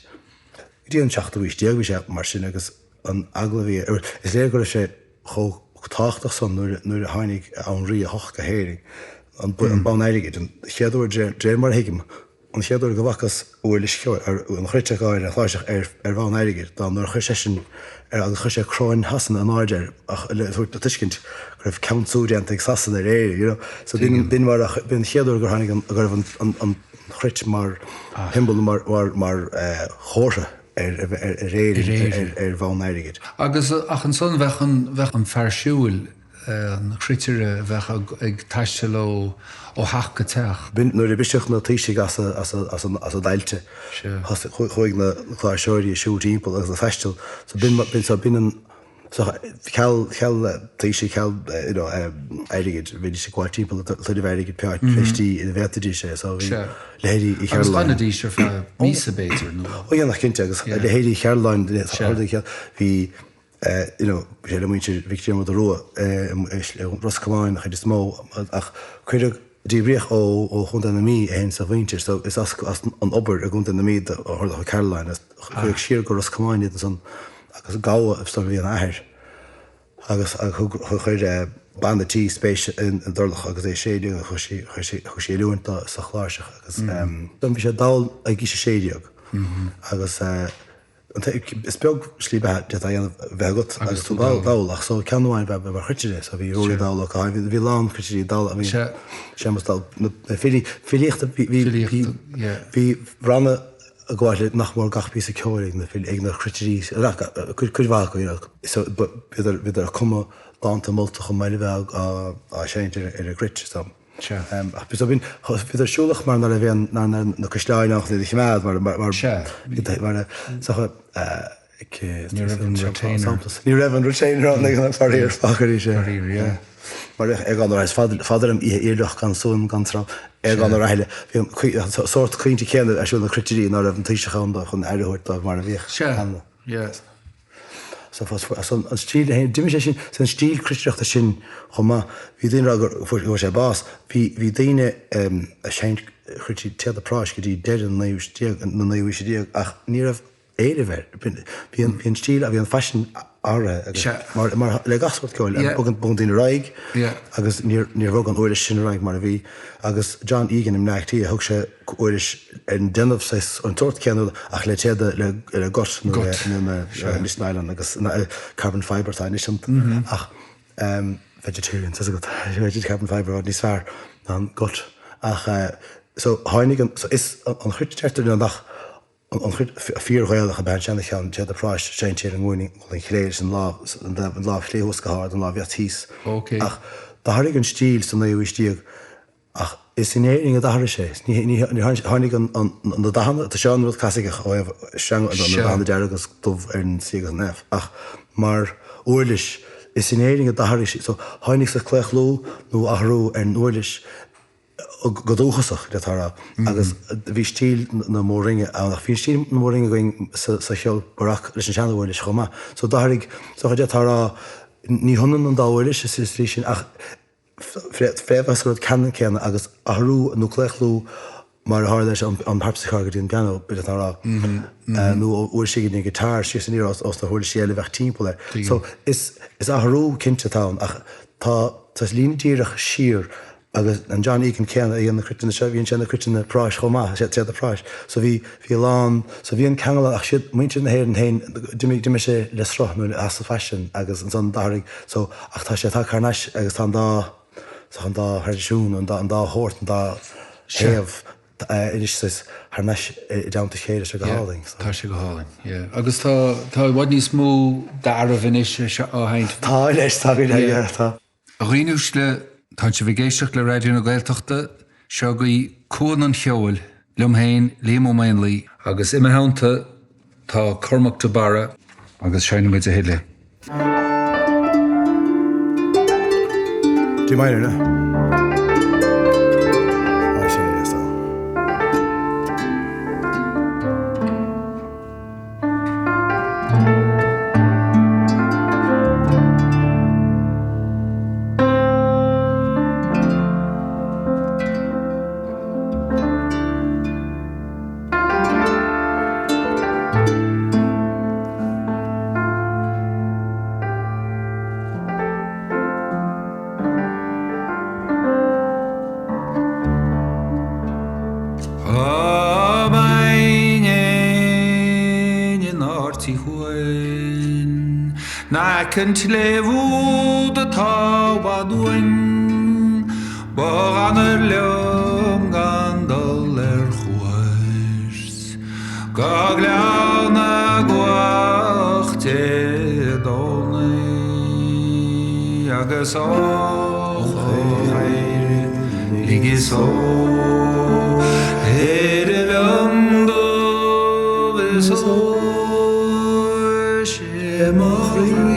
Dí an seachtaúis déaghí sé mar sin agus an aglahí is léir go sé táach san nuair a tháinig an rí a hoch go héiring an bannéige an chéadúir dé mar hiigim. An chéadúir go bhachas uair Ceoil an chruiteáir a chláiseach ar bhán éigeir dá nuair chuise sin ar agus chuise chráin hasan an áidir ach leúirt a tuiscint go raibh ceantsúdeanta ag sasan ar éir, so bin chéadúir gur tháinig gur an chruit mar himbal mar chóirse ar réir ar bhán éigeir. Agus ach an son bheith an fearsúil an chruiteire bheith ag taiste le ó haach go teach. Bin nuair bisteach na tíise as a dailte chuig na chláirseoirí siútímpel agus a festal, so bin an ceall tíise ceall éigeid bhí sé gháiltímpel chuidir bhéigeid peáid féistí i bhétadí sé lehéirí i Cheoil. Agus ganadí se fe mísa béidir nó. Ó dhéanach cinnte agus lehéirí Cheoláin hí sé le muintir Victor a rua Roscomáin chuidir smó ach chuidir díbríoch ó chun na mí hen sa bhaintir, so is as an obair a gúnta na míad a Caroline chuig siar go Roscomáin san agus gáha a sta bhí an athir agus chuir bandatí spéis in dorlach agus é séideag a chu sé luúnta sa chláirseach agus don bhí sé dá ag gí sé séideag agus is beag slíbe de dhéanamh bhegat agus tú dáach so ceanháin bheith bar chuitiide a bhí róí dáach a bhí lán chuitií dá a bhí sémastal fiíochtta bhí ranna a gháile nach mór gachpí a ceoirigh na ag na chuitií chuidhá go so beidir a cuma dáanta molta chu meile bheith a séintir ar a grit sam. Bhíidir siúlach mar na bhíon na cosláinach na chiméad mar ní raibh an retainrá na faríir facharí sé mar ag an fadarm íirlach gan sún ganrá ag an raile sort chuinte chéanana a siúna critirí ná raibh an tíisechanna chun airthirt mar a bhíh. So an stíl diimi sé sin san stíl cristeachta sin chumá hí daine gur sé bás hí daine a sé chutí tead a práis go dtí dead an na naú sé díag ach ní rah éidir bhir hí an stíl a bhí an fashion ára mar le gasfuil Ceoil an bun daine raig agus ní bhg an uiris sin raig mar a bhí agus John Egan im nachtaí a thug sé uiris an denmh sé an tuairt ceanú ach le téad le got Miss Island agus carbon fibre tá is ach vegetarian carbon fibre níos fearr an got ach so hánig is an chuid teirtar nach an fíorghilach a ben sena chean tead a práis sé tíar an gúning an chléir an lá léhos go háir an lá bheith tíos. Ach Tá tháinig an stíl san naúistíag ach is in éing a dahar sé. Ní tháinig an na dahanana tá seán rud caiigech ó sean an dear agus dubh ar an sigus nef. Ach mar uirlis is in éing a dahar sé, so tháinig sa cléch lú nó ahrú ar an uirlis godóchasach de tarrá agus bhí stíl na mórringe nach hí stíl na mórringe going sa Cheoil barach leis an seanhhairlis chumá. So dáigh so de tarrá ní honan an dáhairis is trí sin ach fréhas rud cean céanna agus ahrú nó cléchlú mar há leis an harpsaá go dtíon gan be tarrá nó uair sigad na gitar si san os na thuir séile bheith timppla. So is ahrú cinnte tá ach tá líontíireach siar agus an John Egan ceanna í na crutain se bhíonn sena crutain práis chomá sé a práis. So bhí lán so bhí an ceanla ach siad muinte na héir an hain duimi sé le srothmú as a fashion agus an son daring so ach tá sé tá carneis agus tá dá thairsún an dá hórt an dá séamh is haar meis down to chéile se go háling. Tá sé go háling. Agus tá bhd níos mú dar a bhanis se áhaint. Tá leis tá tá. A riúis le tá se bhgéisteach le réidir na Gaeltachta seo go Cuan an Cheoil Liam Liam Uí Mhaonlaí agus imimethánta tá Cormac De Barra agus seanna muid a héile. Do you mind or no? Kunt levo de tawa doen, boganer leum gandoler huis, gaglana guachte doni, agaso, ligiso, erelando beso, shemori.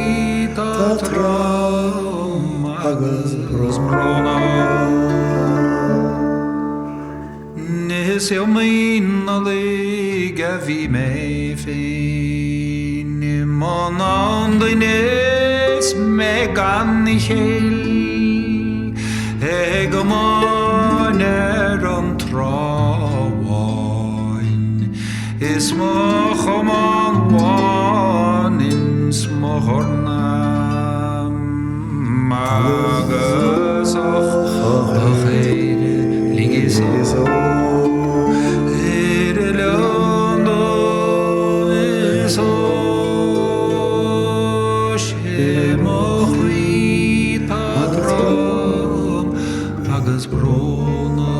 Traum agus brona Nes eu mina liga vi me fin Monande nes me gan i hel Egomaner an trawain Is mochoman wan in smochorna Agus och eire ligis eso eire londo eso shemoch rita trom agus brona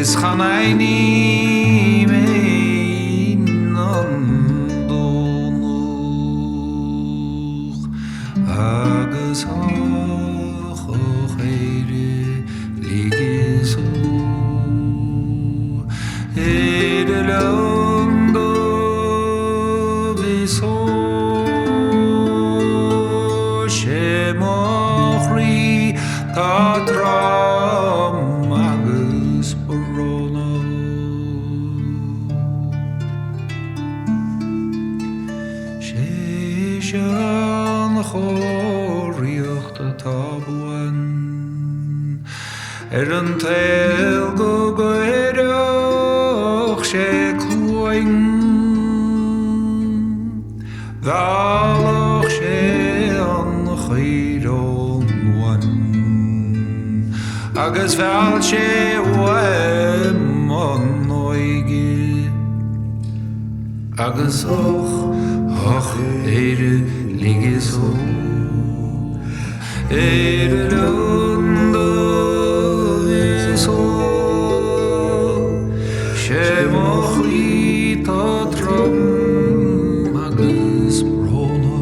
Is gaan hij niet mee nog agus hoog eire ligis eire londo viso shemochri tatram agus Shean choriochta tabuan An tail go goeroch she Cuan Daloch she an chiron wan Agus val she wem an oige Agus och eire ligis eire londo viso shemoch rita trom agus brona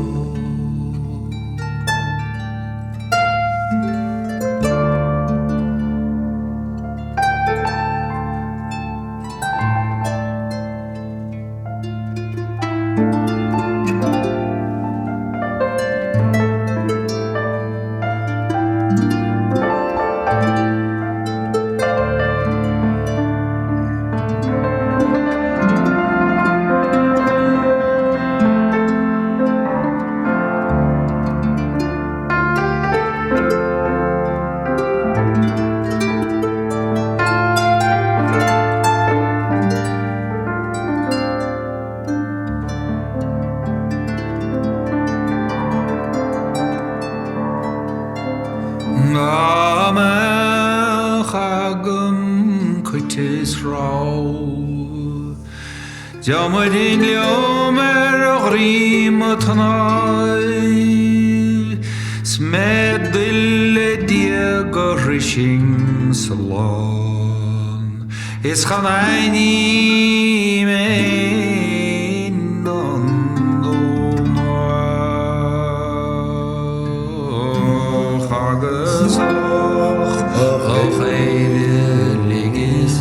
trouw. Jammer in leomer och rimet gnai. Smed dille diego rishing salon. Is gaan eini men dan doma. Hages och heide ligis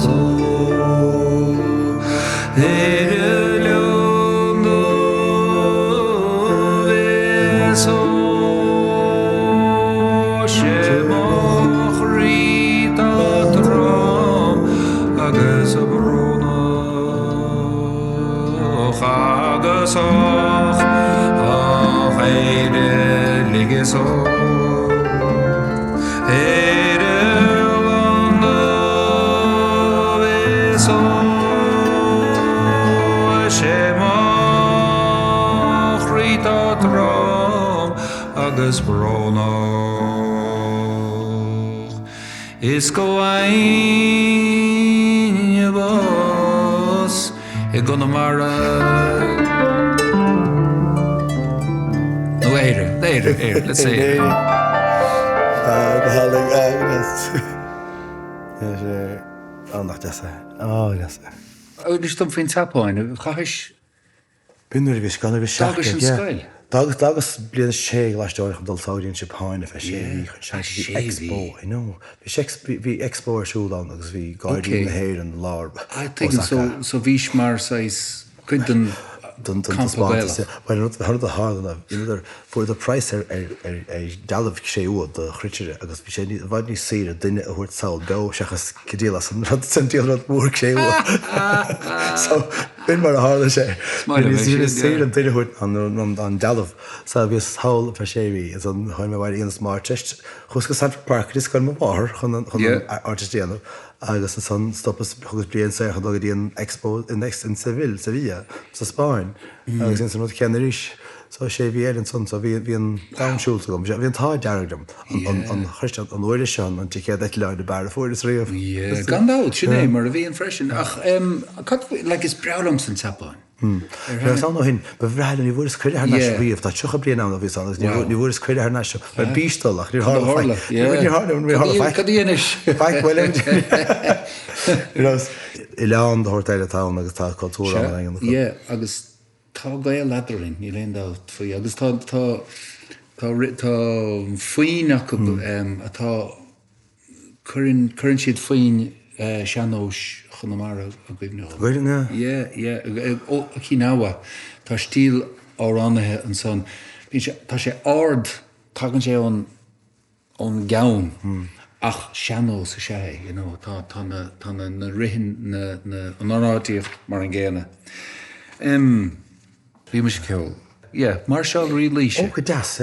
agus brónach is Cuan bheas I gonna mara. No, later, let's say it. Gehalig Agnes. Nach das. Das. Oh, dus dan vind tseachtain. Chais Binner vis gan vis Dagus yn Ceol. Dagus blian sé glastóir am daltáíonn si páin a sé expo, you know. Vi expo siúlan agus vi guardian na héir an lár. I think so vís mar sais cuidan Campabella. Well, the hard enough. For the price dalh sé úd de chritir agus vi sé bhaid ní sé a duine a huirt saoil be seachas cedélas an centíad mór sé So bin mar a hála sé. sé an duine huirt an dalh sa bhís hail fer séhí is an haim bhaid íon smart test. Chus go Central Park is gon bar chun artistéanamh. Agus an son stoppas chugus blian sé chu dogad íon expo in Sevilla sa Spáin agus in san ceaniris so sé bhí an son so bhí an dásúil gom bhí an tá dearm an chuiste an uire seán an tí céad le de bar fuair is riamh. Gandát sinné mar a bhí an freisin ach le is brelam san tseachtain. Res an hin bhreile ní bhfuir cruide na riomh tá tucha blian an bhís agus ní bhfuir cruide na mar bístalach ní I leán de hortéile tá agus tá cultúra an. Agus tá gail ladarin ní leon dá faoi agus tá faoin atá chuann siad faoin seanós chunamara a bhíbne. Bhíne? Cí náha tá stíl áránathe an son. Tá sé ard tagann sé an gabhn ach seanó sa sé, tá na rihin an árátíomh mar an ggéana. Bhí me Ceol. Mar seall rí líise. Ó go das,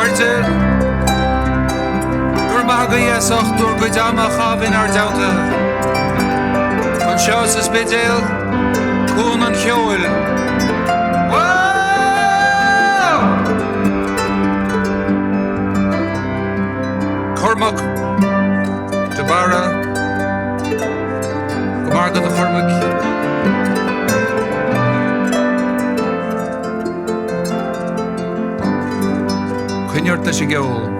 Ardir Dur mahagaíasach dur gcuideachta in ar dauta An seos is bidéal Cuan an Cheoil Cormac De Barra Cormac de Cormac Cúideachta Ceol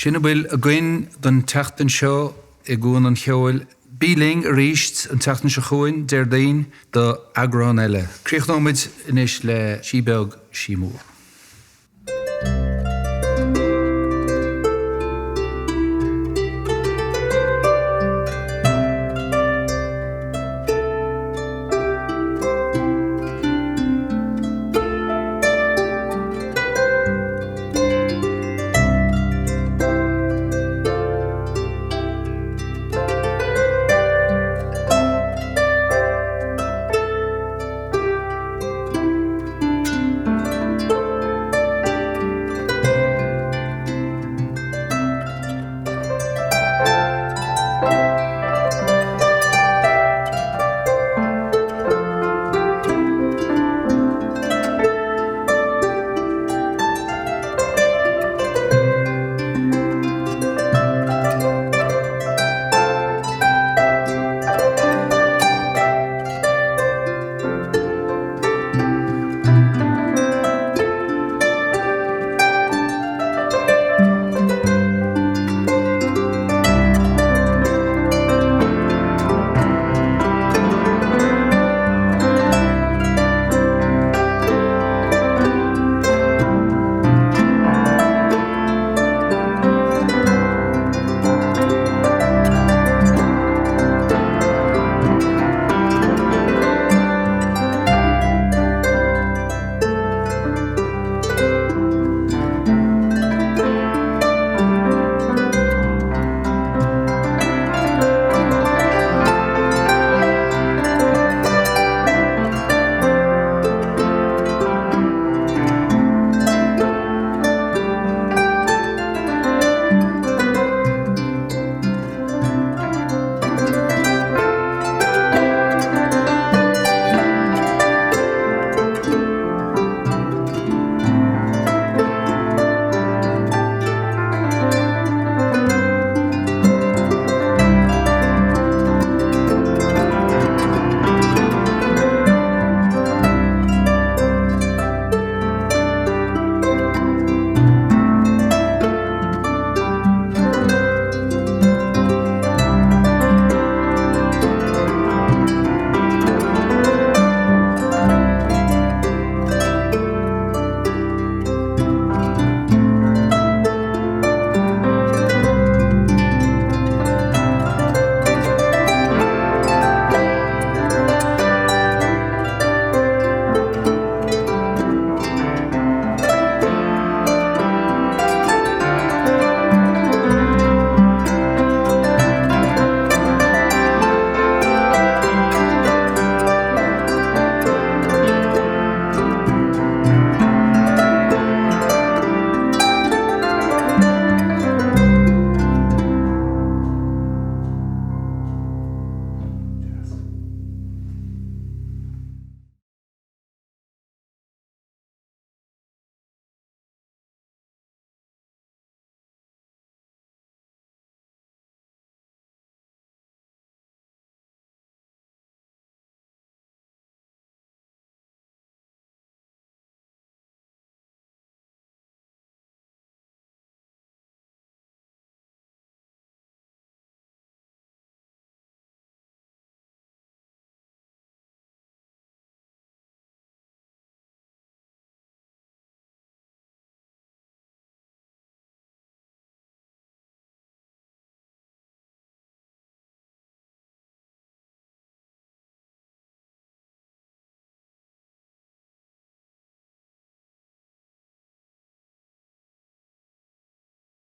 Sinna bhfuil a gcuin don tseachtain seo I gcuan an Cheoil bíling a ríist an tseachtain seo chuin déir daon do amhráin eile. Críoch nóid inis le síbeag símúr.